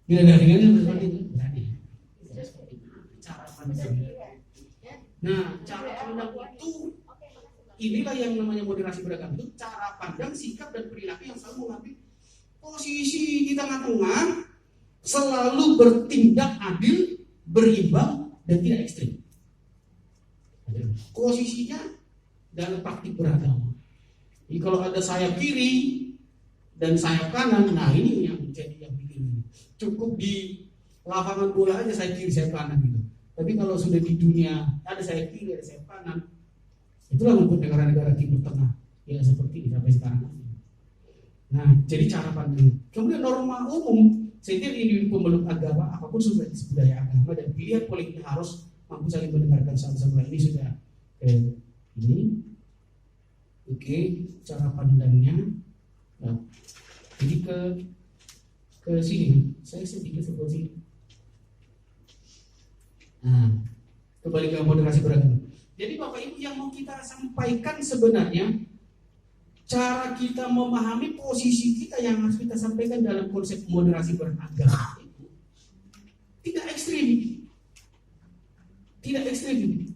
Nilai-nilainya seperti itu berani. Cara pandang. Nah, cara pandang itu inilah yang namanya moderasi beragam itu cara pandang, sikap dan perilaku yang selalu mengambil posisi di tengah-tengah, selalu bertindak adil, berimbang dan tidak ekstrim. Posisinya dalam praktik beragama. Jadi kalau ada sayap kiri dan sayap kanan, nah ini yang jadi yang bikin cukup di lapangan bola aja sayap kiri sayap kanan gitu. Tapi kalau sudah di dunia ada sayap kiri ada sayap kanan, itulah membuat negara-negara Timur Tengah ya seperti ini sampai sekarang. Nah, jadi cara pandang. Kemudian norma umum, sehingga individu pemeluk agama apapun sudah budaya agama dan pilihan politiknya harus mampu saling mendengarkan satu sama lain. Ini sudah ini. Oke, cara pandangnya. Nah, jadi ke sini, saya sedikit sebelah sini. Nah, kembali ke moderasi beragama. Jadi Bapak Ibu yang mau kita sampaikan sebenarnya cara kita memahami posisi kita yang harus kita sampaikan dalam konsep moderasi beragama itu tidak ekstrim. Tidak ekstrim.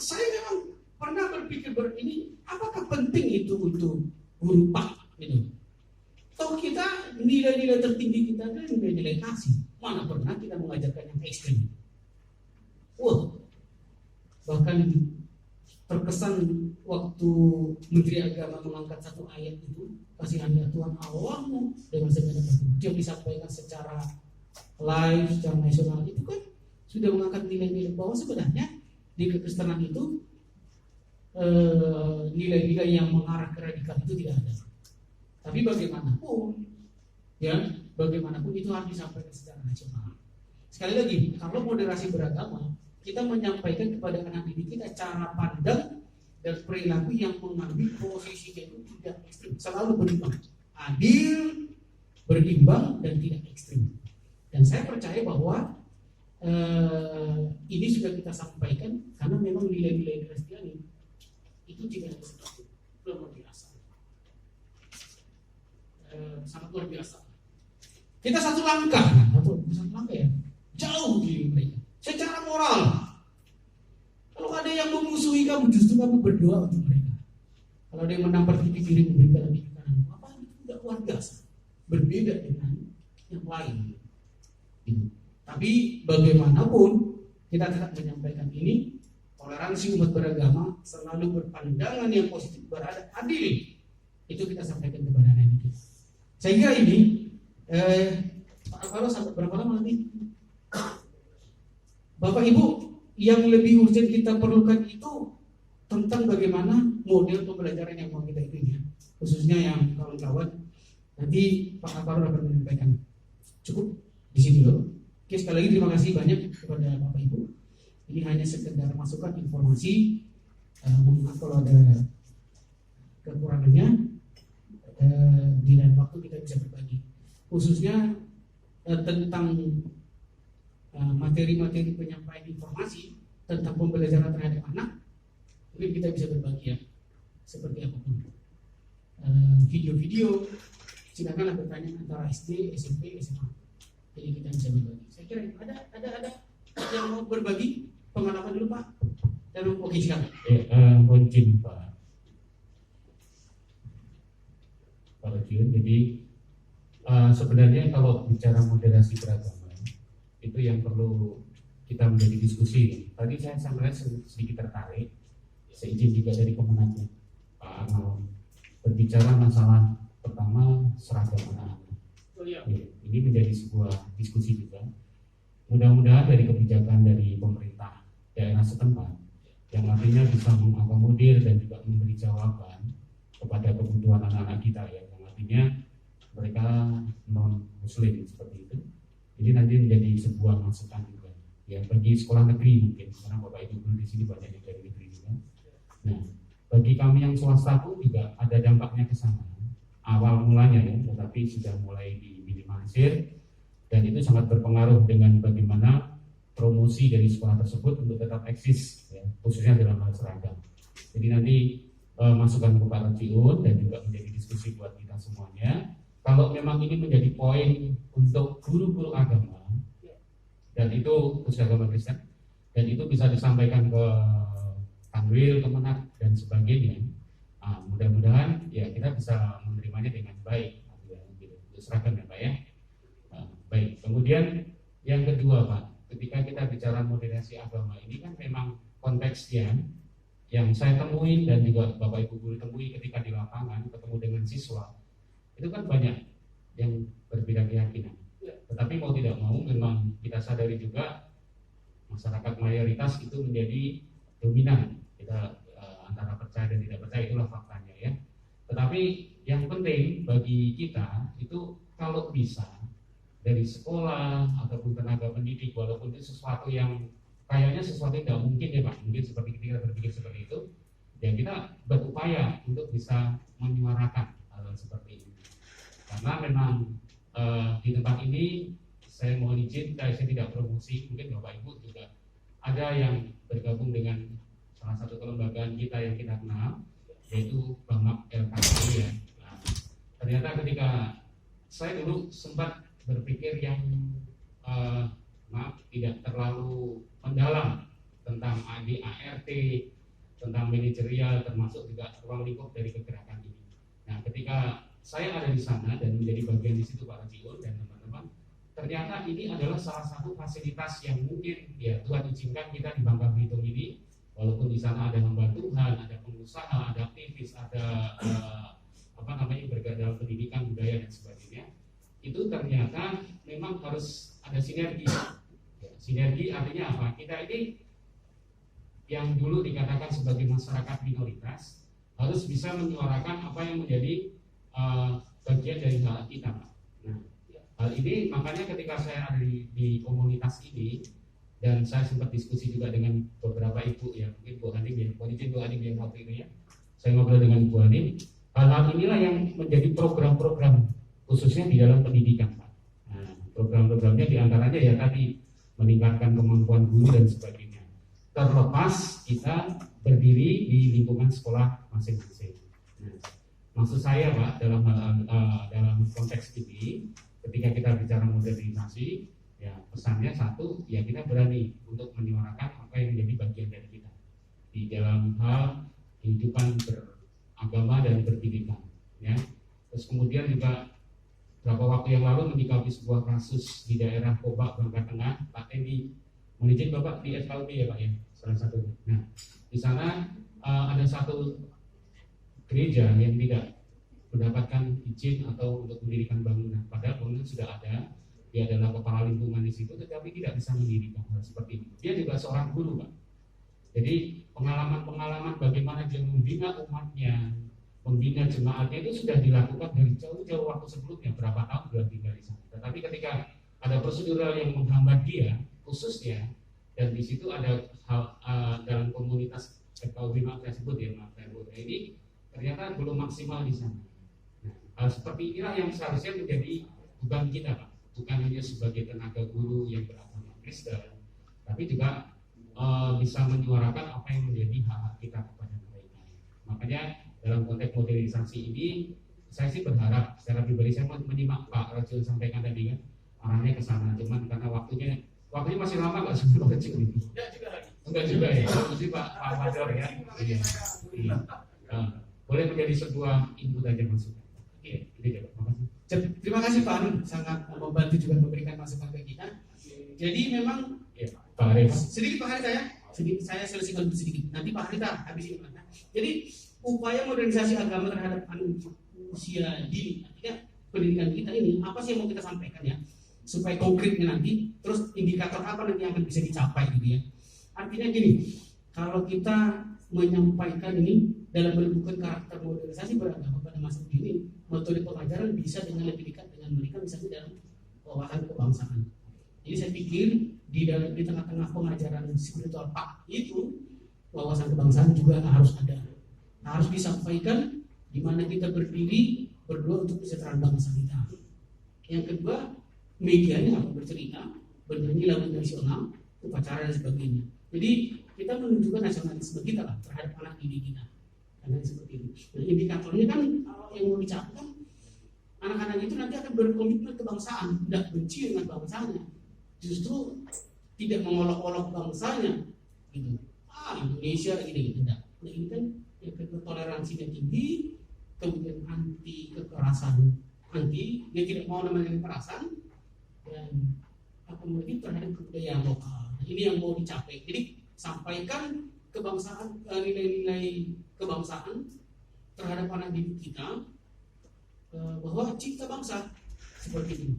Saya memang pernah berpikir ini apakah penting itu untuk guru Pak gitu. Toh kita nilai-nilai tertinggi kita adalah nilai-nilai kasih. Mana pernah kita mengajarkan yang ekstrim. Bahkan terkesan waktu Menteri Agama mengangkat satu ayat itu, kasihannya Tuhan Allahmu dengan segala bukti yang disampaikan secara live, secara nasional itu kan sudah mengangkat nilai-nilai bahwa sebenarnya di kekristenan itu nilai-nilai yang mengarah ke radikal itu tidak ada. Tapi bagaimanapun itu harus disampaikan secara nasional. Sekali lagi, kalau moderasi beragama, kita menyampaikan kepada anak didik kita cara pandang dan perilaku yang mengambil posisinya itu tidak ekstrim, selalu berimbang, adil, berimbang dan tidak ekstrim. Dan saya percaya bahwa ini sudah kita sampaikan karena memang nilai-nilai Kristiani itu tidak seperti luar biasa, sangat luar biasa. Kita satu langkah ya, jauh di mereka. Secara moral, kalau ada yang memusuhi kamu, justru kamu berdoa untuk mereka. Kalau ada yang menampar pipi kiri, memberikan pipi kanan, apa itu tidak luar biasa, berbeda dengan yang lain. Tapi bagaimanapun kita tetap menyampaikan ini, toleransi umat beragama selalu berpandangan yang positif, berada adil. Itu kita sampaikan kepada anak didik. Sehingga ini, Pak Alvaro sampai berapa lama nanti? Bapak Ibu, yang lebih urgent kita perlukan itu tentang bagaimana model pembelajaran yang mau kita ikuti, khususnya yang kawan-kawan. Nanti Pak Alvaro akan menyampaikan. Cukup di sini dulu. Oke, sekali lagi terima kasih banyak kepada Bapak Ibu. Ini hanya sekedar masukan informasi. Kalau ada kekurangannya, di lain waktu kita bisa berbagi. Khususnya tentang materi-materi penyampaian informasi tentang pembelajaran terhadap anak, mungkin kita bisa berbagi ya, seperti apapun. Video-video, silakanlah bertanya antara SD, SMP, SMA. Jadi kita bisa berbagi. Saya kira ada yang mau berbagi pengalaman dulu Pak. Dan oke silakan. Izin Pak Rajiun. Jadi sebenarnya kalau bicara moderasi beragama itu yang perlu kita menjadi diskusi. Tadi saya sampaikan sedikit tertarik, seizin juga dari Kemenaknya Pak Arnaud berbicara masalah pertama seragam anak-anak. Ini menjadi sebuah diskusi juga. Mudah-mudahan dari kebijakan dari pemerintah daerah setempat yang artinya bisa mengakomodir dan juga memberi jawaban kepada kebutuhan anak-anak kita ya, yang artinya mereka non muslim seperti itu. Ini nanti menjadi sebuah masukan juga ya bagi sekolah negeri, mungkin karena Bapak Ibu guru di sini banyak yang dari negeri juga. Nah, bagi kami yang swasta pun juga ada dampaknya ke sana. Awal mulanya ya, tetapi sudah mulai diminimalisir dan itu sangat berpengaruh dengan bagaimana promosi dari sekolah tersebut untuk tetap eksis ya, khususnya dalam hal seragam. Jadi nanti masukan ke Pak Rajiun dan juga menjadi diskusi buat kita semuanya. kalau memang ini menjadi poin untuk guru-guru agama, dan itu khusus agama Kristen, dan itu bisa disampaikan ke Kanwil, Kemenak, dan sebagainya, mudah-mudahan ya kita bisa menerimanya dengan baik, gitu. Seragam ya Pak ya. Baik, kemudian yang kedua Pak, ketika kita bicara moderasi agama ini kan memang konteksnya yang saya temuin dan juga Bapak Ibu guru temui ketika di lapangan ketemu dengan siswa, itu kan banyak yang berbeda keyakinan. Tetapi mau tidak mau memang kita sadari juga masyarakat mayoritas itu menjadi dominan. Kita antara percaya dan tidak percaya, itulah faktanya ya. Tetapi yang penting bagi kita itu kalau bisa dari sekolah ataupun tenaga pendidik, walaupun itu sesuatu yang kayaknya sesuatu yang tidak mungkin ya Pak, mungkin seperti kita berpikir seperti itu, ya kita berupaya untuk bisa menyuarakan hal seperti ini. Karena memang di tempat ini saya mohon izin, saya tidak promosi, mungkin Bapak Ibu juga ada yang bergabung dengan salah satu kelembagaan kita yang kita kenal, yaitu BAMAK LKP ya. Nah, ternyata ketika saya dulu sempat berpikir yang tidak terlalu mendalam tentang ADART, tentang manajerial, termasuk juga ruang lingkup dari kegerakan ini. Nah, ketika saya ada di sana dan menjadi bagian di situ Pak Rajiun dan teman-teman, ternyata ini adalah salah satu fasilitas yang mungkin ya Tuhan izinkan kita di Bangka Belitung ini, walaupun di sana ada hamba Tuhan, ada pengusaha, ada aktivis, ada bergerak dalam pendidikan, budaya dan sebagainya, itu ternyata memang harus ada sinergi. Sinergi artinya apa? Kita ini yang dulu dikatakan sebagai masyarakat minoritas harus bisa menyuarakan apa yang menjadi bagian dari hak kita. Nah, hal ini makanya ketika saya ada di komunitas ini dan saya sempat diskusi juga dengan beberapa ibu ya, mungkin Bu Hanim ya, Bu Hanim yang waktu itu ya, saya ngobrol dengan Bu Hanim, hal-hal inilah yang menjadi program-program khususnya di dalam pendidikan Pak. Nah, program-programnya diantaranya ya tadi meningkatkan kemampuan guru dan sebagainya. Terlepas kita berdiri di lingkungan sekolah masing-masing. Nah, maksud saya Pak dalam konteks ini, ketika kita bicara modernisasi, ya pesannya satu, ya kita berani untuk menyuarakan apa yang menjadi bagian dari kita di dalam hal kehidupan beragama dan berpendidikan. Ya, terus kemudian juga beberapa waktu yang lalu menyikapi sebuah kasus di daerah Kobak, Bangka Tengah, Pak Tendi menizin Bapak di FKUB ya Pak ya, salah satu. Nah, di sana ada satu gereja yang tidak mendapatkan izin atau untuk mendirikan bangunan, padahal bangunan sudah ada, dia adalah kepala lingkungan di situ, tetapi tidak bisa mendirikan hal seperti ini. Dia juga seorang guru Pak. Jadi pengalaman-pengalaman bagaimana dia membina umatnya, membina jemaatnya itu sudah dilakukan dari jauh-jauh waktu sebelumnya, berapa tahun sudah tinggal di sana. Tetapi ketika ada prosedural yang menghambat dia, khususnya, dan di situ ada hal dalam komunitas FKUB saya sebut ya, ini ternyata belum maksimal di sana. Nah, hal seperti inilah yang seharusnya menjadi beban kita Pak, bukan hanya sebagai tenaga guru yang beragama Kristen, tapi juga bisa menyuarakan apa yang menjadi hak kita kepada mereka. Makanya dalam konteks modernisasi ini, saya sih berharap secara pribadi, saya menyimak Pak Rajul sampaikan tadi kan, arahnya ke sana, cuman karena waktunya masih lama nggak sebelum Rajul ini? Enggak juga ya, mesti Pak Mador ya. Iya. Boleh menjadi sebuah input aja masukan. Oke, itu aja Pak. Makasih. Terima kasih Pak Arun, sangat membantu juga memberikan masukan ke kita. Jadi memang ya, Pak Arif. Sedikit Pak Hari saya selesaikan sedikit. Nanti Pak Hari habis ini. Jadi upaya modernisasi agama terhadap usia dini, artinya pendidikan kita ini apa sih yang mau kita sampaikan ya, supaya konkretnya nanti, terus indikator apa nanti yang akan bisa dicapai gitu ya. Artinya gini, kalau kita menyampaikan ini dalam menentukan karakter modernisasi beragama pada masa kini, metode pengajaran bisa dengan lebih dekat dengan mereka misalnya dalam wawasan kebangsaan. Jadi saya pikir di tengah-tengah pengajaran spiritual Pak itu, wawasan kebangsaan juga harus ada, harus disampaikan di mana kita berdiri berdoa untuk kesejahteraan bangsa kita. Yang kedua, medianya apa, bercerita, bernyanyi lagu nasional, upacara dan sebagainya. Jadi kita menunjukkan nasionalisme kita lah terhadap anak didik kita. Karena seperti itu. Nah, indikatornya kan yang mau dicapai anak-anak itu nanti akan berkomitmen kebangsaan, tidak benci dengan bangsanya, justru tidak mengolok-olok bangsanya, gitu. Indonesia gini, tidak. Nah ini kan yang toleransinya tinggi, kemudian anti kekerasan, dia tidak mau namanya kekerasan, dan akomodatif terhadap kebudayaan lokal. Nah, ini yang mau dicapai. Jadi sampaikan kebangsaan, nilai-nilai kebangsaan terhadap anak didik kita, bahwa cinta bangsa seperti ini.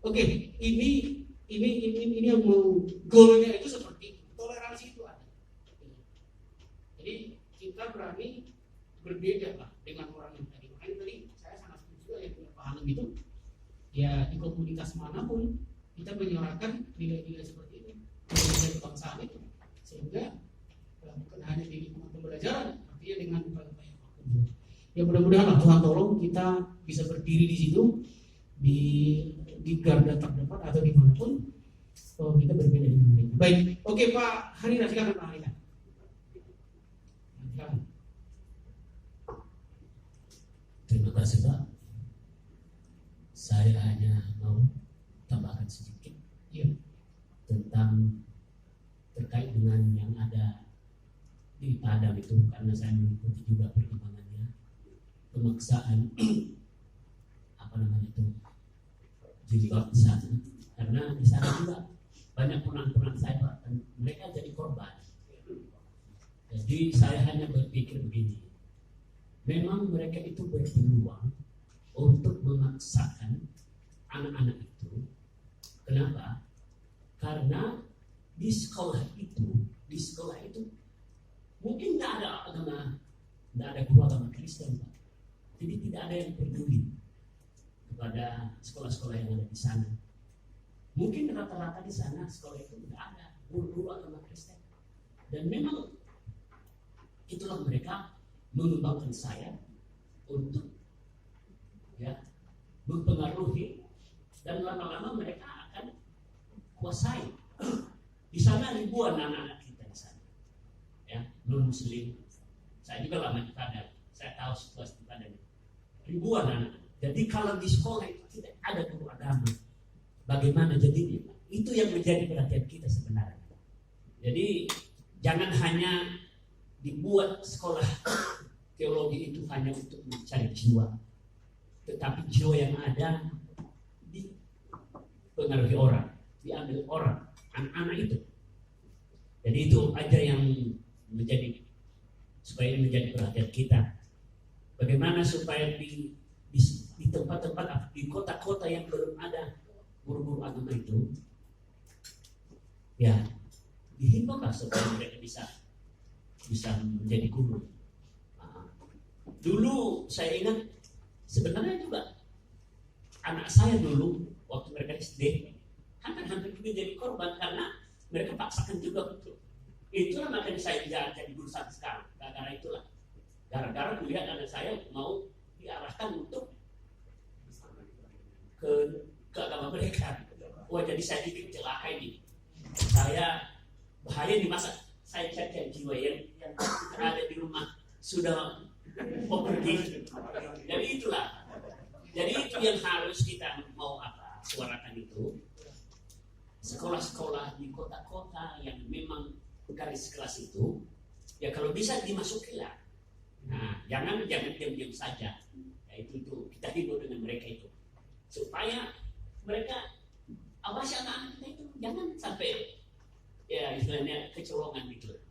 Oke, ini yang mau goalnya itu seperti toleransi itu ada. Jadi kita berani berbeda lah dengan orang yang tadi. Makanya tadi saya sangat setuju yang paham itu. Ya di komunitas manapun kita menyuarakan nilai-nilai seperti ini, nilai kebangsaan itu, sehingga bukan hanya di lingkungan pembelajaran, artinya dengan upaya-upaya apapun. Ya mudah-mudahan Tuhan tolong kita bisa berdiri di situ, di garda terdepan atau dimanapun, kalau kita berbeda dengan mereka. Baik, oke Pak Harina, silakan Pak Harina. Terima kasih Pak. Saya hanya mau tambahkan sedikit tentang terkait dengan yang ada di Padang itu, karena saya mengikuti juga perkembangannya, pemaksaan jilbab di sana, karena di sana juga banyak punan-punan saya Pak, dan mereka jadi korban. Jadi saya hanya berpikir begini, memang mereka itu berpeluang untuk memaksakan anak-anak itu. Kenapa? Karena di sekolah itu mungkin tidak ada agama, tidak ada guru agama Kristen Pak. Jadi tidak ada yang peduli kepada sekolah-sekolah yang ada di sana. Mungkin rata-rata di sana sekolah itu tidak ada guru agama Kristen. Dan memang itulah mereka mengembangkan saya untuk mempengaruhi, dan lama-lama mereka akan kuasai. Di sana ribuan anak-anak kita di sana, non muslim. Saya juga lama di Padang, saya tahu situasi di Padang. Ribuan anak. Jadi kalau di sekolah itu tidak ada guru agama, bagaimana jadinya? Itu yang menjadi perhatian kita sebenarnya. Jadi jangan hanya dibuat sekolah teologi itu hanya untuk mencari jiwa, tetapi jiwa yang ada dipengaruhi orang, diambil orang, anak-anak itu. Jadi itu aja yang menjadi, supaya menjadi perhatian kita. Bagaimana supaya di tempat-tempat, di kota-kota yang belum ada guru-guru agama itu, dihimbaulah supaya mereka bisa menjadi guru. Dulu saya ingat, sebenarnya juga anak saya dulu waktu mereka SD hampir juga jadi korban, karena mereka paksakan juga betul. Itulah makanya saya tidak jadi guru sampai sekarang. Gara-gara melihat anak saya mau diarahkan untuk ke agama mereka. Wah, jadi saya bikin celaka ini. Saya bahaya di masa saya cari jiwa yang ada di rumah sudah mau pergi. Jadi itu yang harus kita mau suarakan itu. Sekolah-sekolah di kota-kota yang memang garis kelas itu, kalau bisa dimasukilah. Nah, jangan diam-diam saja. Itu kita hidup dengan mereka itu, supaya mereka awasi anak-anak kita itu jangan sampai istilahnya kecolongan gitu.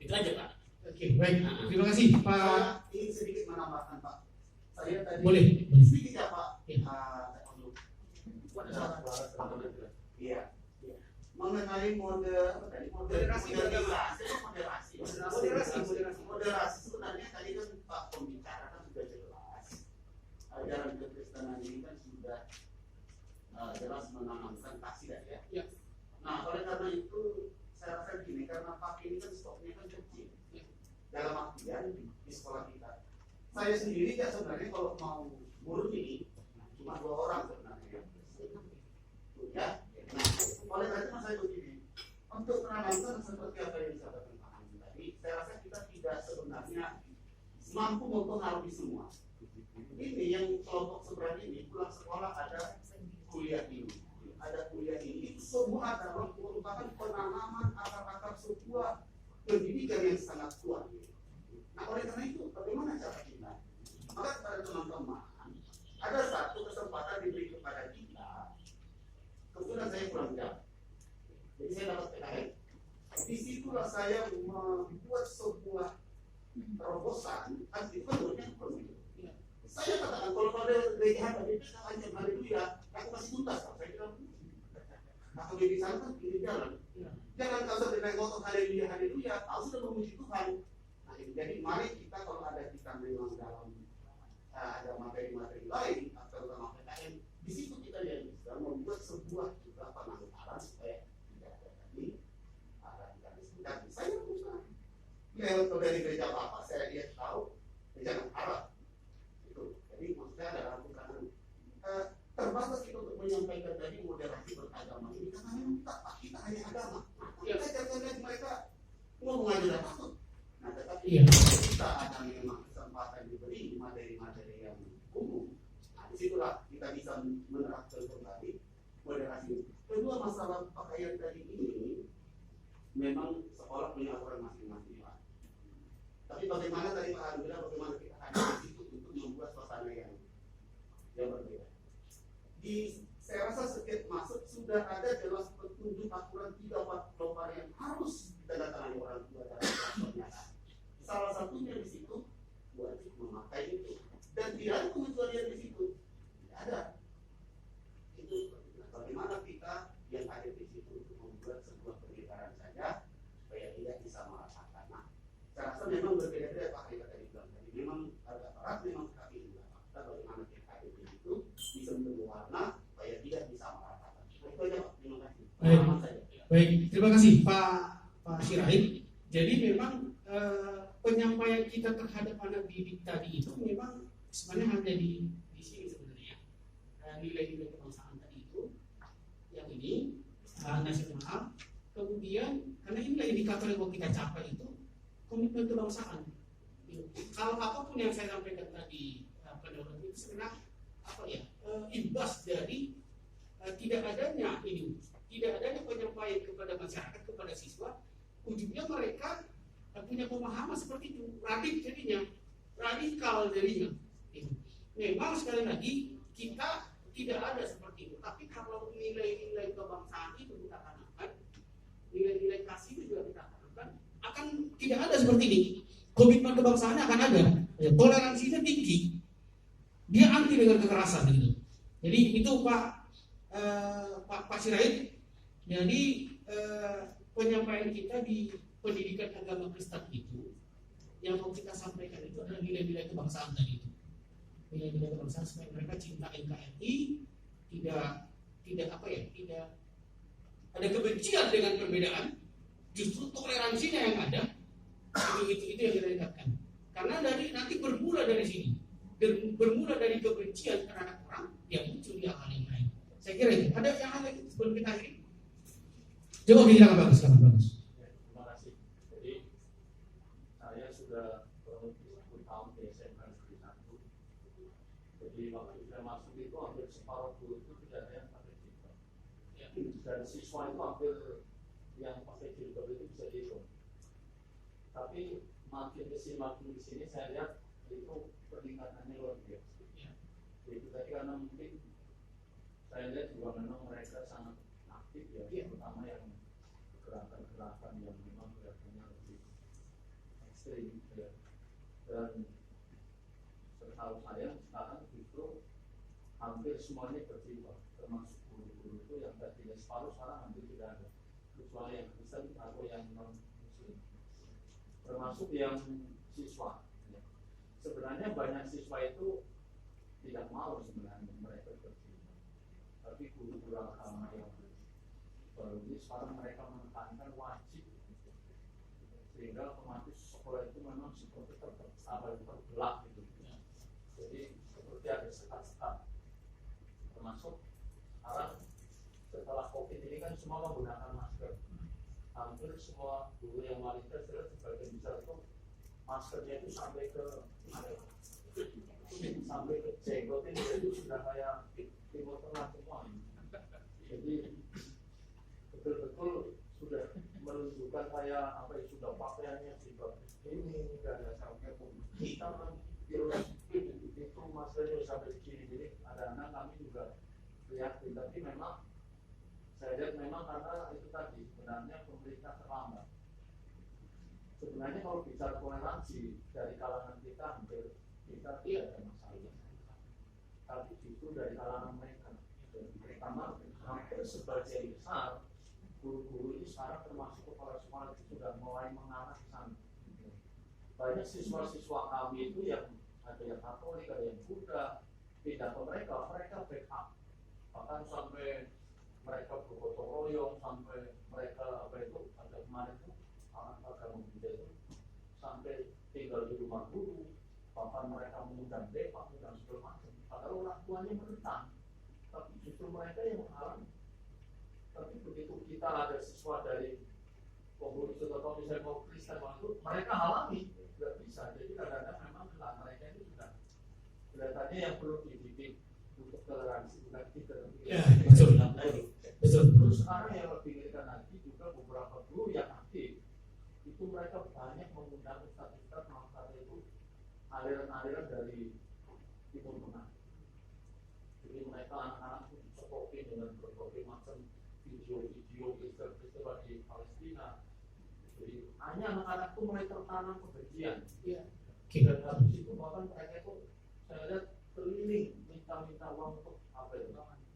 Itu aja Pak. Oke, baik. Terima kasih Pak. Ini sedikit menambahkan Pak. Saya tadi Boleh. sedikit ya Pak. Iya. Mengenai moderasi sebenarnya tadi kan Pak pembicara kan sudah jelas. Ajaran kekristenan ini kan sudah jelas menanamkan kasih ya. Nah, oleh karena itu saya rasa gini, karena Pak ini kan stoknya kan kecil. Dalam artian di sekolah kita. Saya sendiri sebenarnya kalau mau guru ini cuma 2 orang sebenarnya. Nah, oleh karena itu saya begini, untuk menanamkan seperti apa yang disampaikan Pak Andi tadi, saya rasa kita tidak sebenarnya mampu mempengaruhi semua. ini yang kelompok seberang ini pulang sekolah ada kuliah ini, itu semua adalah merupakan penanaman akar-akar sebuah pendidikan yang sangat kuat. Nah, oleh karena itu, bagaimana cara kita? Maka kepada teman-teman, ada satu kesempatan diberi kepada kita. Kebetulan saya kurang jam, jadi saya dapat PKN. Disitulah saya membuat sebuah terobosan. Itu kan bentuknya saya katakan kalau pada gereja HKBP ancam haleluya, aku masih tuntas. Saya kira atau di sana kan ini jalan. Jangan kau sudah naik motor haleluya haleluya, kau sudah memuji Tuhan. Nah, jadi mari kita kalau ada kita memang dalam ada materi-materi lain atau terutama PKN, di situ kita yang bisa membuat sebuah juga penangkaran supaya tidak ada tadi radikalisme. Dan saya lakukan. Lewat dari gereja Bapak saya lihat tahu gereja Arab. Jadi maksudnya adalah bukan terbatas kita untuk menyampaikan tadi moderasi beragama ini karena memang kita hanya agama. Kita jangan lihat mereka mau mengajar apa. Nah, tetapi kita ada memang kesempatan diberi materi-materi yang umum. Nah, disitulah kita bisa menerapkan kembali moderasi. Kedua, masalah pakaian tadi ini memang sekolah punya aturan masing-masing. Tapi bagaimana tadi Pak Adu bilang, bagaimana kita hadir di situ untuk membuat suasana yang berbeda. Saya rasa setiap masuk sudah ada jelas petunjuk aturan 3-4 lomba yang harus ditandatangani orang tua dalam pernyataan. Salah satunya di situ wajib memakai itu, dan tidak ada pengecualian di situ. Tidak ada. Itu bagaimana kita yang hadir di situ untuk membuat sebuah pernyataan saja supaya tidak bisa merasakan. Nah, saya rasa memang berbeda-beda Pak Rita tadi bilang. Jadi memang agak berat memang kami juga. Kita bagaimana kita hadir di situ bisa menentukan warna supaya tidak bisa merasakan. Itu aja Pak. Terima kasih. Baik, terima kasih Pak Sirait. Jadi memang penyampaian kita terhadap anak didik tadi itu memang sebenarnya hanya di sini sebenarnya. Nilai-nilai kebangsaan tadi itu yang ini nasional. Kemudian karena inilah indikator yang mau kita capai itu komitmen kebangsaan. Kalau apapun yang saya sampaikan tadi pendapat itu sebenarnya imbas dari tidak adanya penyampaian kepada masyarakat, kepada siswa, ujungnya mereka punya pemahaman seperti itu, radikal jadinya. Memang sekali lagi kita tidak ada seperti itu, tapi kalau nilai-nilai kebangsaan itu kita tanamkan, nilai-nilai kasih itu juga kita tanamkan, akan tidak ada seperti ini. Komitmen kebangsaannya akan ada, toleransinya tinggi, dia anti dengan kekerasan gitu. Jadi itu Pak Sirait. Jadi penyampaian kita di pendidikan agama Kristen itu yang mau kita sampaikan itu adalah nilai-nilai kebangsaan tadi itu. Nilai-nilai kebangsaan supaya mereka cinta NKRI, tidak ada kebencian dengan perbedaan, justru toleransinya yang ada. Itu yang kita ingatkan. Karena nanti bermula dari sini, bermula dari kebencian terhadap orang yang muncul di hal yang lain. Saya kira itu. Ada yang lain sebelum kita akhiri? Coba kita bagus. Terima kasih. Jadi saya sudah kurang lebih 10 tahun di SMA Negeri 1. Jadi waktu saya masuk itu hampir separuh guru itu tidak ada yang pakai jilbab. Dan siswa itu hampir yang pakai jilbab itu bisa dihitung. Tapi makin di sini saya lihat itu peningkatannya luar biasa. Jadi tadi karena mungkin saya lihat juga memang mereka sangat aktif ya, terutama yang gerakan-gerakan yang memang kelihatannya lebih ekstrim ya. Dan setahu saya sekarang itu hampir semuanya berjilbab, termasuk guru-guru itu yang tadinya separuh sekarang hampir tidak ada, kecuali yang Kristen atau yang non Muslim, termasuk yang siswa ya. Sebenarnya banyak siswa itu tidak mau sebenarnya mereka berjilbab, tapi guru-guru agama yang baru ini sekarang mereka menekankan wajib, sehingga otomatis sekolah itu memang seperti terbelah gitu. Jadi seperti ada sekat-sekat, termasuk sekarang setelah COVID ini kan semua menggunakan masker. Hampir semua guru yang wanita sebagian besar itu maskernya itu sampai ke mana? sampai ke jenggot ini itu sudah kayak Timur Tengah semua. Jadi betul-betul sudah menunjukkan kayak apa ya, sudah pakaiannya juga ini dan sampai kita kan itu masalahnya sampai segini. Ada anak kami juga prihatin, tapi memang saya lihat memang karena itu tadi sebenarnya pemerintah terlambat. Sebenarnya kalau bicara toleransi dari kalangan kita hampir kita tidak ada masalah, tapi justru dari kalangan mereka, terutama hampir sebagian besar guru-guru ini sekarang termasuk kepala sekolah itu sudah mulai mengarah ke sana. Banyak siswa-siswa kami itu yang ada yang Katolik, ada yang Buddha, pindah ke mereka backup, bahkan sampai mereka bergotong royong, sampai mereka apa itu ada kemarin itu anak agama Buddha itu sampai tinggal di rumah guru, bahkan mereka mengundang depak dan segala macam. Padahal orang tuanya menentang, tapi justru mereka yang menghalangi. Tapi begitu kita ada siswa dari pengurus atau misalnya mau Kristen itu, mereka halangi, tidak bisa. Jadi kadang-kadang memang mereka itu sudah kelihatannya yang perlu dididik untuk toleransi, bukan kita. Ya, betul. Betul. Terus sekarang yang lebih ngerikan lagi juga beberapa guru yang aktif itu mereka banyak mengundang ustadz-ustadz maka itu aliran-aliran dari Timur Tengah. Jadi mereka anak-anak itu dicekokin dengan berbagai macam video-video peristiwa di Palestina. Jadi hanya anak-anak itu mulai tertanam kebencian. Ya. Dan habis itu bahkan mereka itu saya lihat keliling minta uang untuk apa itu namanya.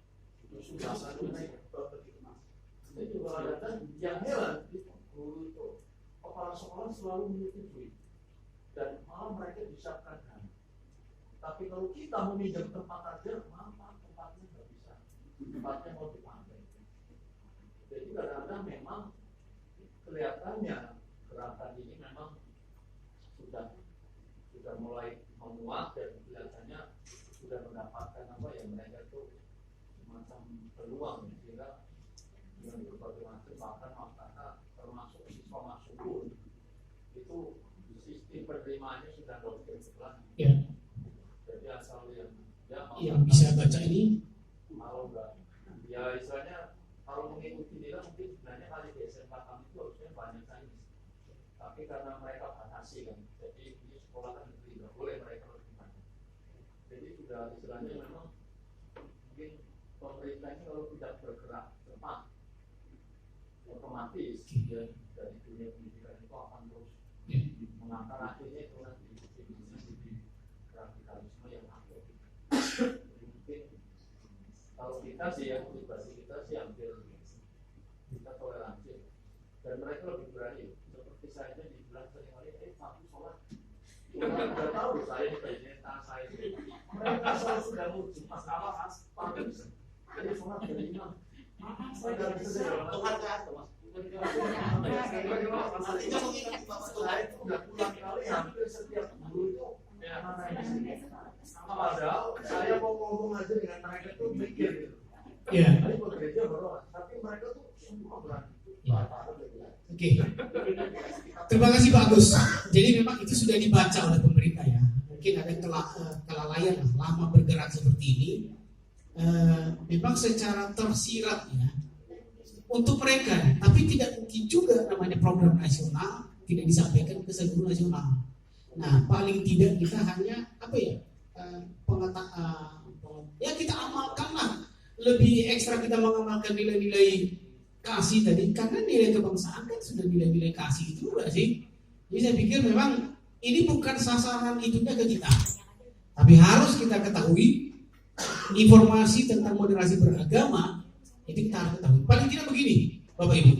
Itu sudah satu naik begitu mas. Ini juga ada dan yang heran itu guru itu kepala sekolah selalu menyetujui dan malah mereka disiapkan dana. Tapi kalau kita meminjam tempat aja, maaf tempatnya nggak bisa. Tempatnya mau dipakai. Jadi kadang-kadang memang kelihatannya gerakan ini memang sudah mulai menguat dan kelihatannya sudah mendapatkan apa yang mereka itu semacam peluang sehingga dengan berbagai macam bahkan masyarakat termasuk siswa masuk pun itu sistem penerimaannya sudah dominan sebelah. Ya. Jadi asal yang bisa baca ini kalau enggak ya istilahnya kalau mengikuti dia mungkin sebenarnya kali di SMK kami itu harusnya banyak sains, tapi karena mereka batasi kan, jadi ini sekolah kan negeri nggak boleh mereka lebih banyak. Jadi sudah istilahnya memang mungkin pemerintah ini kalau tidak bergerak cepat otomatis ya, dari dunia pendidikan itu akan terus mengangkat akhirnya itu nanti di radikalisme yang aktif. Jadi mungkin kalau kita sih yang motivasi kita sih hampir kita toleransi dan mereka lebih berani seperti saya dibilang seringkali satu sholat orang sudah tahu saya pendeta saya mereka selalu sudah muji masalah pakai jadi sholat dari imam saya tidak bisa Tuhan kan mas. Saya itu udah pulang kali hampir setiap guru itu padahal saya mau ngomong aja dengan mereka itu mikir gitu. ya. Tapi kalau gereja berdoa, tapi mereka tuh semua berani. Oke. Terima kasih Pak Agus. Jadi memang itu sudah dibaca oleh pemerintah ya. Mungkin ada kelalaian lama bergerak seperti ini. Memang secara tersirat ya untuk mereka, tapi tidak mungkin juga namanya program nasional tidak disampaikan ke seluruh nasional. Nah, paling tidak kita hanya apa ya ya kita amalkanlah, lebih ekstra kita mengamalkan nilai-nilai kasih tadi, karena nilai kebangsaan kan sudah nilai-nilai kasih itu enggak sih? Jadi saya pikir memang ini bukan sasaran itunya ke kita, tapi harus kita ketahui informasi tentang moderasi beragama itu kita harus ketahui. Paling tidak begini, Bapak Ibu,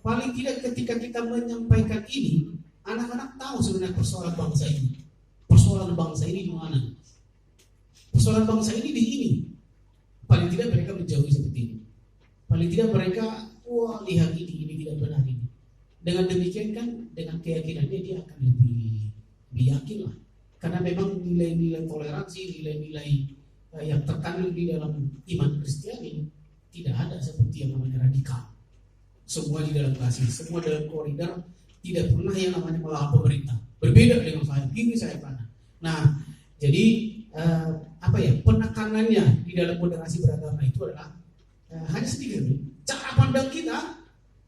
paling tidak ketika kita menyampaikan ini, anak-anak tahu sebenarnya persoalan bangsa ini. Persoalan bangsa ini di mana? Persoalan bangsa ini di ini. Paling tidak mereka menjauhi seperti ini. Paling tidak mereka, wah lihat ini tidak benar ini. Dengan demikian kan, dengan keyakinannya dia akan lebih yakin lah. Karena memang nilai-nilai toleransi, nilai-nilai yang terkandung di dalam iman Kristiani tidak ada seperti yang namanya radikal. Semua di dalam kasih, semua dalam koridor, tidak pernah yang namanya melawan pemerintah. Berbeda dengan saya kiri, saya kanan. Nah, jadi penekanannya di dalam moderasi beragama itu adalah hanya sedikit. Cara pandang kita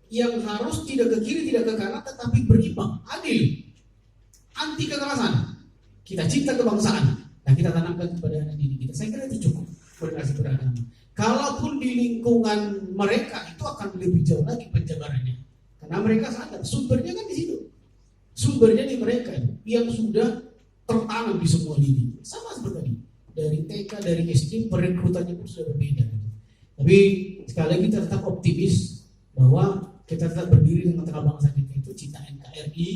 yang harus tidak ke kiri, tidak ke kanan, tetapi berimbang, adil, anti kekerasan. Kita cinta kebangsaan, dan kita tanamkan kepada anak didik kita. Saya kira itu cukup moderasi beragama. Kalaupun di lingkungan mereka itu akan lebih jauh lagi penjabarannya, karena mereka sadar sumbernya kan di situ, sumbernya di mereka yang sudah tertanam di semua lini. Sama seperti tadi, dari TK, dari SD, perekrutannya pun sudah berbeda. Tapi sekali lagi kita tetap optimis bahwa kita tetap berdiri dengan tengah bangsa kita itu cinta NKRI,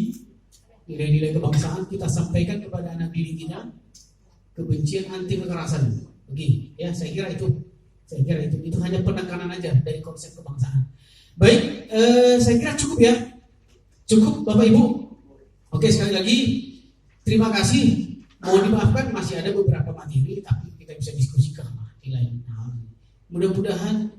nilai-nilai kebangsaan kita sampaikan kepada anak didik kita, kebencian anti kekerasan. Oke, ya saya kira itu hanya penekanan aja dari konsep kebangsaan. Baik, saya kira cukup ya, cukup Bapak Ibu. Oke, sekali lagi terima kasih. Mohon dimaafkan masih ada beberapa materi, tapi kita bisa diskusikan di lain hal. Mudah-mudahan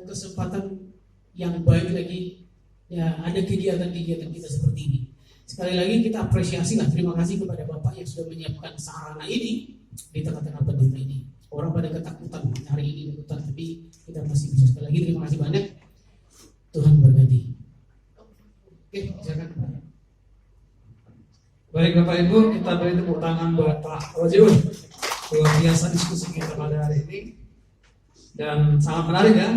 kesempatan yang baik lagi ya, ada kegiatan-kegiatan kita seperti ini. Sekali lagi kita apresiasi lah, terima kasih kepada Bapak yang sudah menyiapkan sarana ini di tengah-tengah pandemi ini. Orang pada ketakutan hari ini ketakutan, tapi kita masih bisa. Sekali lagi terima kasih banyak. Tuhan berkati. Oke, silakan. Baik Bapak Ibu, kita beri tepuk tangan buat Pak Rojiun. Luar biasa diskusi kita pada hari ini. Dan sangat menarik ya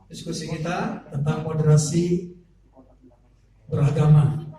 diskusi kita tentang moderasi beragama.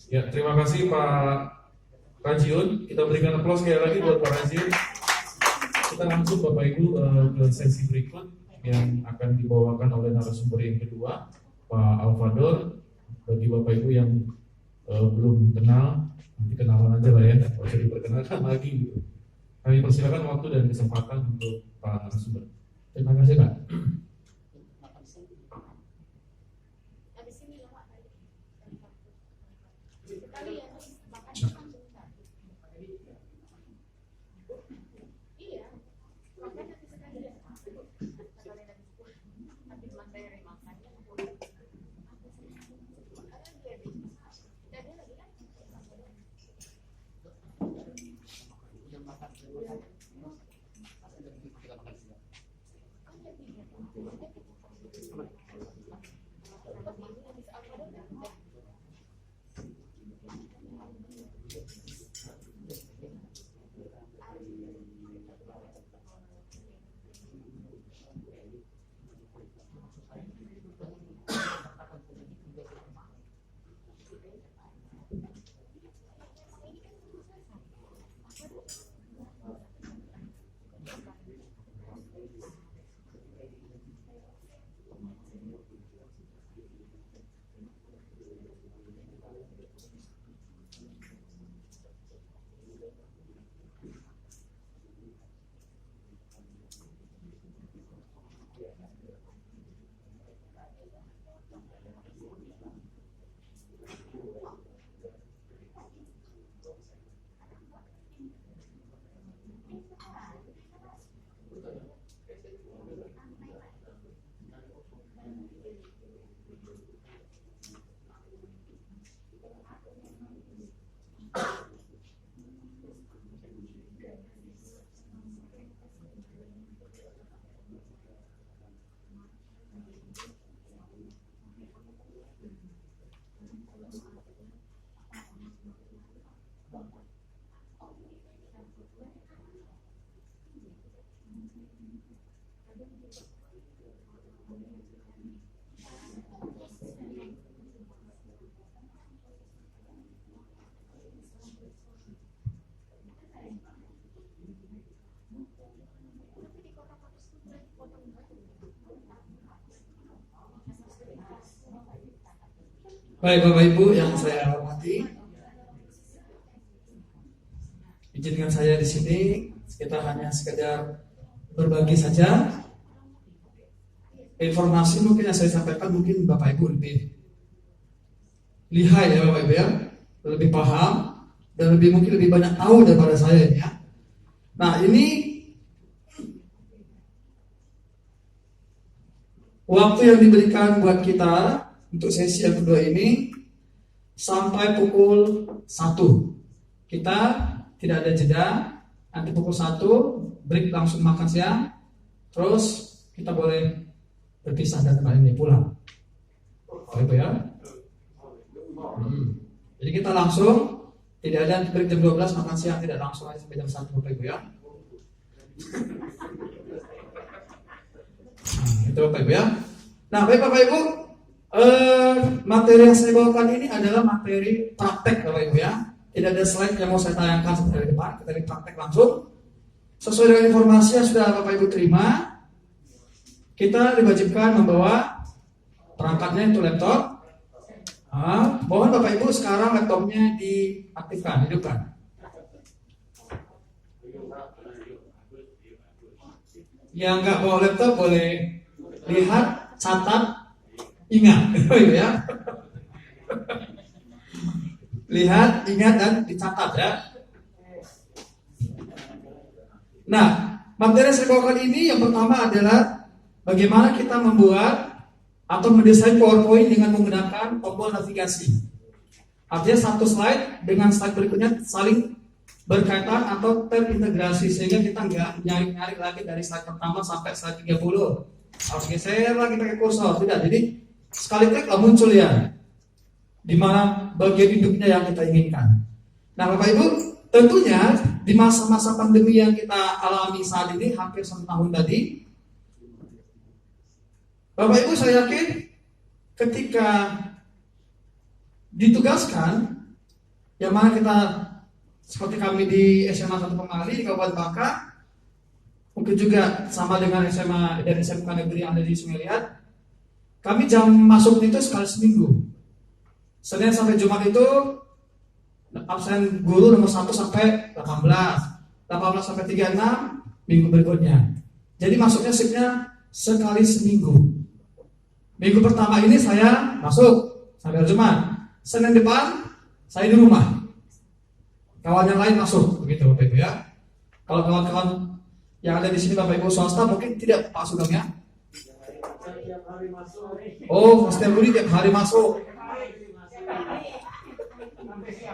Ya, terima kasih Pak Rajiun. Kita berikan aplaus sekali lagi buat Pak Rajiun. Kita langsung Bapak Ibu ke sesi berikut yang akan dibawakan oleh narasumber yang kedua, Pak Alfador. Bagi Bapak Ibu yang belum kenal, nanti kenalan aja lah ya, nggak usah diperkenalkan lagi. Kami persilakan waktu dan kesempatan untuk Pak narasumber. Terima kasih Pak. Baik Bapak Ibu yang saya hormati, izinkan saya di sini kita hanya sekedar berbagi saja informasi mungkin yang saya sampaikan, mungkin Bapak Ibu lebih lihai ya Bapak Ibu ya, lebih paham dan mungkin lebih banyak tahu daripada saya ya. Nah ini waktu yang diberikan buat kita untuk sesi yang kedua ini sampai pukul 1. Kita tidak ada jeda, nanti pukul 1 break langsung makan siang, terus kita boleh berpisah dan tempat ini pulang. Bapak Ibu ya. Jadi kita langsung tidak ada break jam 12 makan siang, tidak langsung aja sampai jam 1 Bapak Ibu ya. Itu Bapak Ibu ya. Nah baik Bapak Ibu, materi yang saya bawakan ini adalah materi praktek Bapak Ibu ya. Tidak ada slide yang mau saya tayangkan seperti depan, kita praktek langsung. Sesuai dengan informasi yang sudah Bapak Ibu terima, kita diwajibkan membawa perangkatnya itu laptop. Mohon Bapak Ibu sekarang laptopnya diaktifkan, hidupkan. Yang nggak bawa laptop boleh lihat, catat, ingat, ya. Lihat, ingat dan dicatat ya. Nah, materi yang saya bawakan ini yang pertama adalah bagaimana kita membuat atau mendesain PowerPoint dengan menggunakan tombol navigasi. Artinya satu slide dengan slide berikutnya saling berkaitan atau terintegrasi sehingga kita nggak nyari-nyari lagi dari slide pertama sampai slide 30. Harus geser lagi pakai kursor, tidak. Jadi sekali klik lah muncul ya di mana bagian hidupnya yang kita inginkan. Nah Bapak Ibu, tentunya di masa-masa pandemi yang kita alami saat ini hampir 1 tahun tadi, Bapak Ibu saya yakin ketika ditugaskan, yang mana kita seperti kami di SMA 1 Pemali di Kabupaten Bangka, mungkin juga sama dengan SMA dan SMK negeri yang ada di Sungai Liat, kami jam masuk itu sekali seminggu. Senin sampai Jumat itu absen guru nomor 1 sampai 18 sampai 36 minggu berikutnya. Jadi masuknya shiftnya sekali seminggu. Minggu pertama ini saya masuk sampai Jumat. Senin depan saya di rumah. Kawan yang lain masuk, begitu Bapak Ibu ya. Kalau kawan-kawan yang ada di sini Bapak Ibu swasta mungkin tidak Pak Sugeng ya. Oh, setiap hari tiap hari masuk.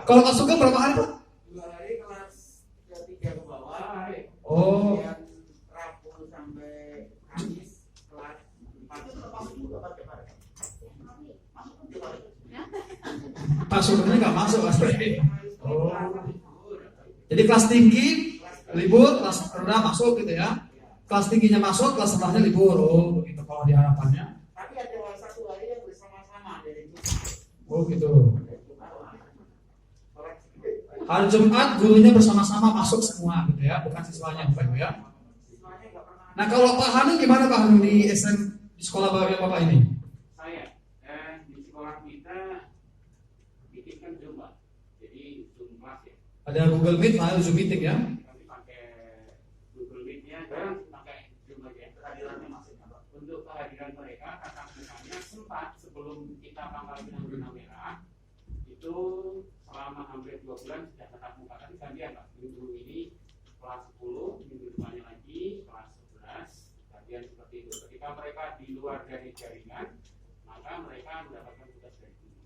Kalau Pak Sugeng berapa hari Pak? 2 hari kelas 3 ke bawah. Oh. Rabu sampai Kamis kelas 4. Pak Sugengnya nggak masuk pasti. Oh. Jadi kelas tinggi libur, kelas rendah masuk gitu ya. Kelas tingginya masuk, kelas rendahnya libur. Oh, begitu kalau diharapkannya. Tapi ada 1 hari yang bersama-sama dari itu. Oh gitu. Hari Jumat gurunya bersama-sama masuk semua gitu ya, bukan siswanya Bapak Ibu ya. Nah kalau Pak Hanung gimana Pak Hanung di di sekolah Bapak ini? Saya di sekolah kita bikinkan Zoom Pak. Jadi Zoom kelas ya. Ada Google Meet, ada Zoom meeting ya. Kami pakai Google Meet-nya, jarang pakai Zoom aja. Kehadirannya masih apa? Untuk kehadiran mereka, tatap mukanya sempat sebelum kita pangkal dengan zona merah itu selama hampir 2 bulan sudah tatap muka, tapi gantian Pak. Minggu ini kelas 10, minggu depannya lagi kelas 11, gantian seperti itu. Ketika mereka di luar dari jaringan, maka mereka mendapatkan tugas dari guru.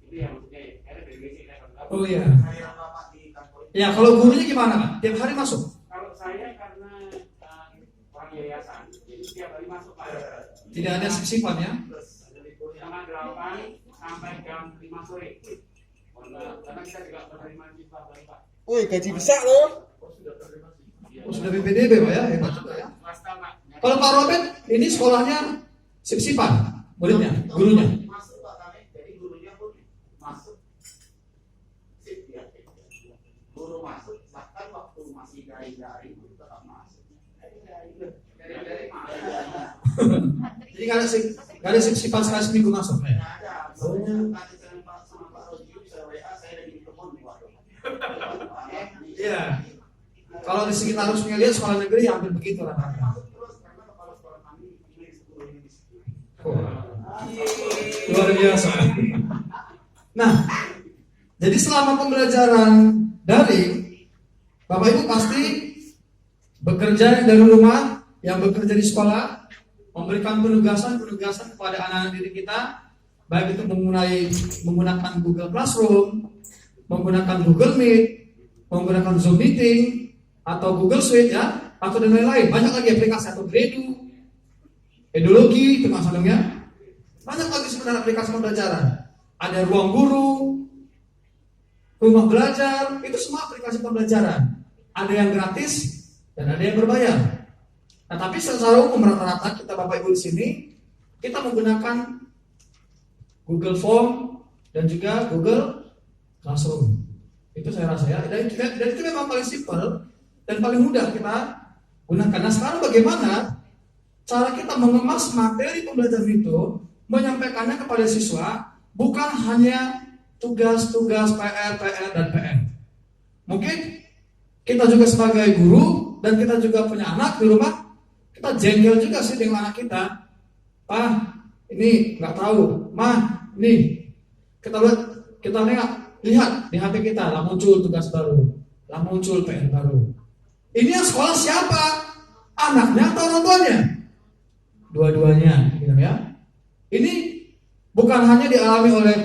Itu yang maksudnya ya, karena dari basic level. Oh iya. Saya Bapak di kantor. Ya kalau gurunya gimana Pak? Tiap hari masuk? Kalau saya karena orang yayasan, jadi setiap hari masuk Pak. Tidak ada sip-sipan ya? Sama 8 sampai jam 5 sore. Karena kita juga penerima siswa baru Pak. Woi, gaji besar loh. Oh sudah BPDB Pak ya? Hebat juga ya. Swasta Pak. Kalau Pak Robert, ini sekolahnya sip-sipan muridnya, gurunya. Masuk Pak kami, jadi gurunya pun masuk. Sip ya. Guru masuk, bahkan waktu masih daring-daring pun tetap masuk. Dari Jadi nggak ada sip-sipan sekali seminggu masuk ya? nggak ada. Soalnya tadi saya sama Pak Roji bisa WA, saya lagi di kebun nih waktu. Iya. Kalau di sekitar Sungai Liat sekolah negeri hampir begitu rata-rata. Luar biasa. Nah, jadi selama pembelajaran daring, Bapak Ibu pasti bekerja dari rumah, yang bekerja di sekolah, memberikan penugasan kepada anak-anak didik kita, baik itu menggunakan Google Classroom, menggunakan Google Meet, menggunakan Zoom Meeting, atau Google Suite ya, atau dan lain-lain. Banyak lagi aplikasi atau Gredu, Edologi, termasuk ya. Banyak lagi sebenarnya aplikasi pembelajaran. Ada Ruang Guru, Rumah Belajar, itu semua aplikasi pembelajaran. Ada yang gratis dan ada yang berbayar. Nah, tapi secara umum rata-rata kita Bapak Ibu di sini kita menggunakan Google Form dan juga Google Classroom. Itu saya rasa ya. Dan itu memang paling simpel dan paling mudah kita gunakan. Nah, sekarang bagaimana cara kita mengemas materi pembelajaran itu, menyampaikannya kepada siswa, bukan hanya tugas-tugas PR, dan PR. Mungkin kita juga sebagai guru dan kita juga punya anak di rumah, kita jengkel juga sih dengan anak kita. Pak, ini nggak tahu. Mah, ini kita lihat di HP kita, lah muncul tugas baru, lah muncul PR baru. Ini yang sekolah siapa? Anaknya atau orang tuanya? Dua-duanya, gitu ya. Ini bukan hanya dialami oleh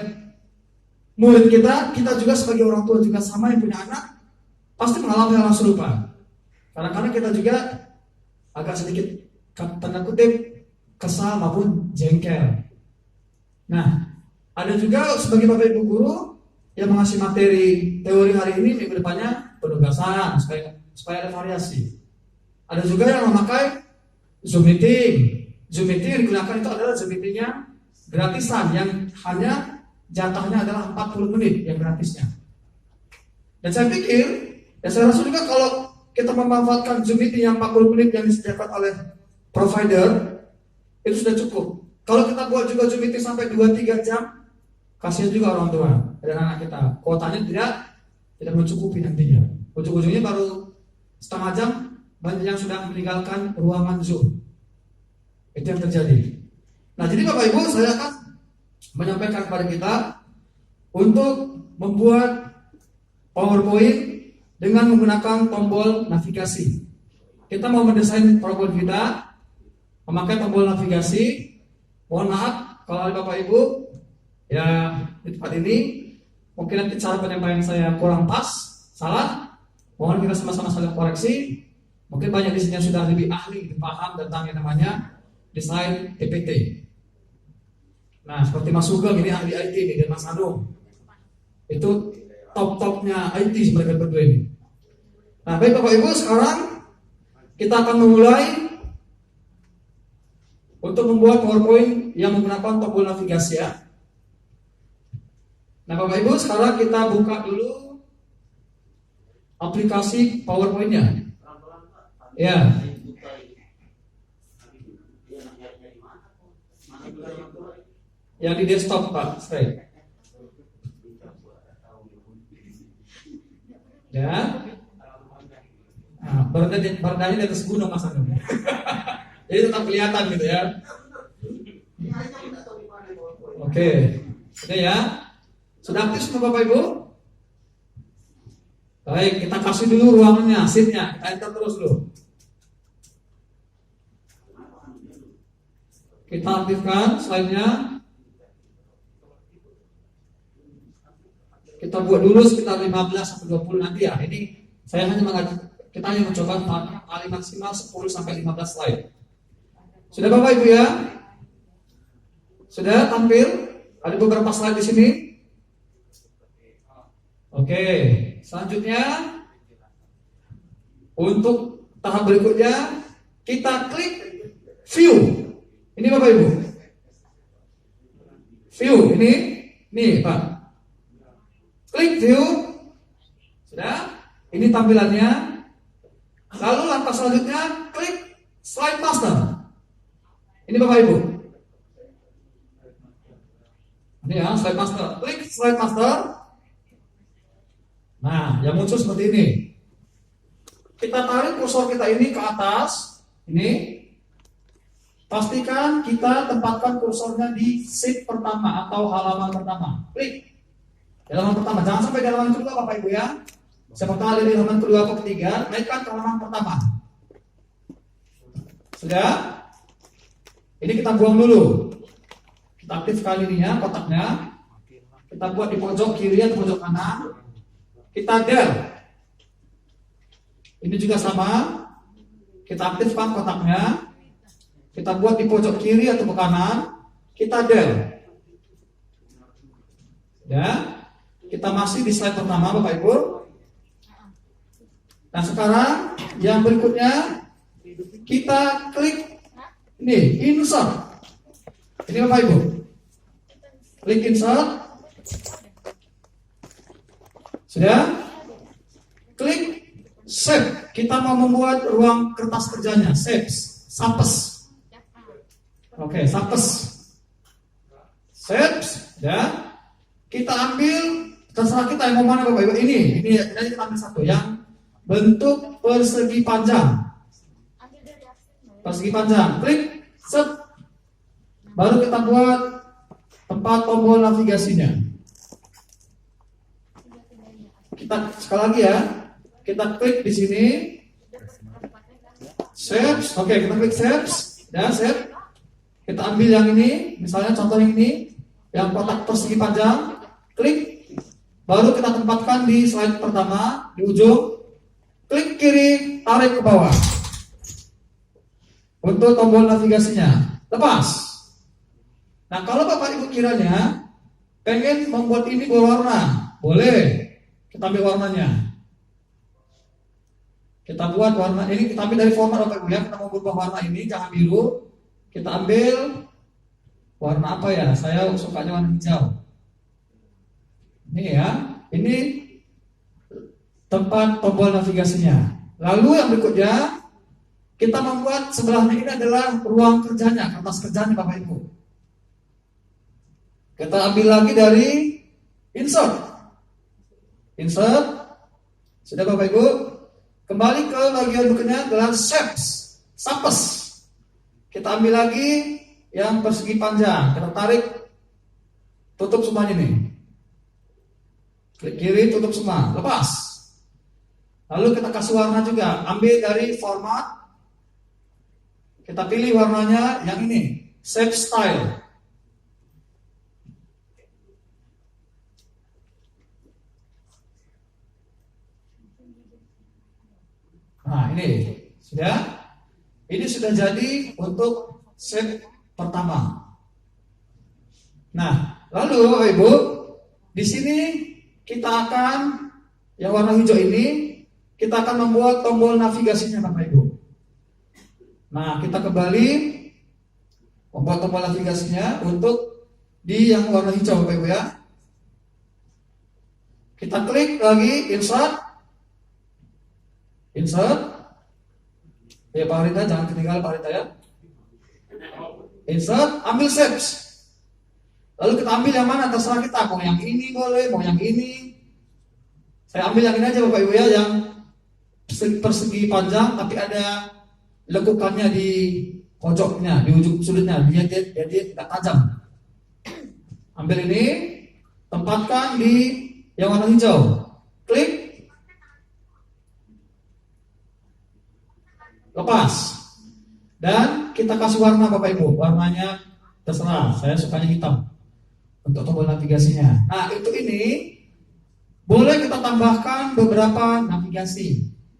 murid kita juga sebagai orang tua juga sama yang punya anak pasti mengalami hal serupa. Kadang-kadang kita juga agak sedikit tanda kutip kesal maupun jengkel. Nah, ada juga sebagai Bapak Ibu guru yang mengasih materi teori hari ini, minggu depannya penugasan supaya ada variasi. Ada juga yang memakai Zoom Meeting. Zoom Meeting yang digunakan itu adalah Zoom Meeting-nya gratisan yang hanya jatahnya adalah 40 menit yang gratisnya. Dan saya pikir, ya saya rasa juga kalau kita memanfaatkan Zoom Meeting yang 40 menit yang disediakan oleh provider, itu sudah cukup. Kalau kita buat juga Zoom Meeting sampai 2-3 jam, kasihan juga orang tua dan anak kita. Kuotanya tidak mencukupi nantinya. Ujung-ujungnya baru setengah jam, banyak yang sudah meninggalkan ruangan Zoom. Itu yang terjadi. Nah, jadi Bapak Ibu, saya akan menyampaikan kepada kita untuk membuat PowerPoint dengan menggunakan tombol navigasi. Kita mau mendesain PowerPoint kita memakai tombol navigasi. Mohon maaf kalau ada Bapak Ibu ya di tempat ini mungkin nanti cara penyampaian saya kurang pas, salah. Mohon kita sama-sama saling koreksi. Mungkin banyak di sini yang sudah lebih ahli, paham tentang yang namanya desain PPT. Nah, seperti Mas Sugeng ini ahli IT ini, dan Mas Anung itu top-topnya IT mereka berdua ini. Nah, baik Bapak Ibu, sekarang kita akan memulai untuk membuat PowerPoint yang menggunakan tombol navigasi ya. Nah, Bapak Ibu, sekarang kita buka dulu aplikasi PowerPoint-nya. Ya. Yang di desktop Pak, straight. Ya. Nah, berdanya di atas gunung Mas Anung. Jadi tetap kelihatan gitu ya. Oke. Sudah ya. Sudah aktif semua Bapak Ibu? Baik, kita kasih dulu ruangannya, seatnya. Kita enter terus dulu. Kita aktifkan slide-nya. Kita buat dulu sekitar 15-20 nanti ya. Ini saya kita hanya mencoba paling maksimal 10-15 slide. Sudah Bapak Ibu ya? Sudah tampil? Ada beberapa slide di sini. Oke, selanjutnya untuk tahap berikutnya kita klik view. Ini Bapak Ibu. View ini, nih Pak. Klik view. Sudah? Ini tampilannya. Lalu langkah selanjutnya klik slide master. Ini Bapak Ibu. Ini ya, slide master. Klik slide master. Nah, yang muncul seperti ini. kita tarik kursor kita ini ke atas. Ini. Pastikan kita tempatkan kursornya di sheet pertama atau halaman pertama. Klik. Di halaman pertama. Jangan sampai di halaman kedua Bapak Ibu ya. Siapa tahu ada di halaman kedua atau ketiga, naikkan ke halaman pertama. Sudah? Ini kita buang dulu. Kita aktifkan ininya, kotaknya. Kita buat di pojok kiri atau pojok kanan. Kita del. Ini juga sama. Kita aktifkan kotaknya. Kita buat di pojok kiri atau kanan. Kita del. Ya. Kita masih di slide pertama Bapak Ibu. Nah sekarang yang berikutnya kita klik ini insert. Ini Bapak Ibu. Klik insert. Sudah? Klik save. Kita mau membuat ruang kertas kerjanya. Save. Sapes. Oke, sapes. Save. Ya. Kita ambil, terserah kita yang mau mana Bapak Ibu. Ini kita ambil satu yang bentuk persegi panjang. Persegi panjang. Klik set. Baru kita buat tempat tombol navigasinya. Kita sekali lagi ya. Kita klik di sini. Save. Oke, kita klik save. Ya, save. Kita ambil yang ini, misalnya contoh yang ini, yang kotak persegi panjang. Klik. Baru kita tempatkan di slide pertama di ujung. Klik kiri, tarik ke bawah. Untuk tombol navigasinya. Lepas. Nah, kalau Bapak Ibu kiranya pengen membuat ini berwarna, boleh. Kita ambil warnanya. Kita buat warna ini, kita ambil dari format Bapak Ibu ya. Kita mau berubah warna ini, jangan biru. Kita ambil warna apa ya? Saya sukanya warna hijau. Ini ya. Ini tempat tombol navigasinya. Lalu yang berikutnya kita membuat sebelahnya ini adalah ruang kerjanya, kertas kerjanya Bapak Ibu. Kita ambil lagi dari insert. Insert. Sudah Bapak Ibu. Kembali ke bagian berikutnya adalah shapes, sapes. Kita ambil lagi yang persegi panjang. Kita tarik, tutup semuanya nih. Klik kiri, tutup semua. Lepas. Lalu kita kasih warna juga. Ambil dari format. Kita pilih warnanya yang ini. Shape style. Nah ini. Sudah? Ini sudah jadi untuk shape pertama. Nah, lalu Bapak Ibu, di sini kita akan yang warna hijau ini kita akan membuat tombol navigasinya Bapak Ibu. Nah, kita kembali membuat tombol navigasinya untuk di yang warna hijau Bapak Ibu ya. Kita klik lagi insert. Insert. Ya Pak Rita, jangan ketinggalan Pak Rita ya. Insert, ambil shapes. Lalu kita ambil yang mana, terserah kita. Mau yang ini boleh, mau yang ini. Saya ambil yang ini aja Bapak Ibu ya, yang persegi panjang tapi ada lekukannya di pojoknya, di ujung sudutnya, biar dia tidak tajam. Ambil ini, tempatkan di yang warna hijau. Klik. Lepas. Dan kita kasih warna Bapak Ibu. Warnanya terserah, saya sukanya hitam untuk tombol navigasinya. Nah, itu ini boleh kita tambahkan beberapa navigasi.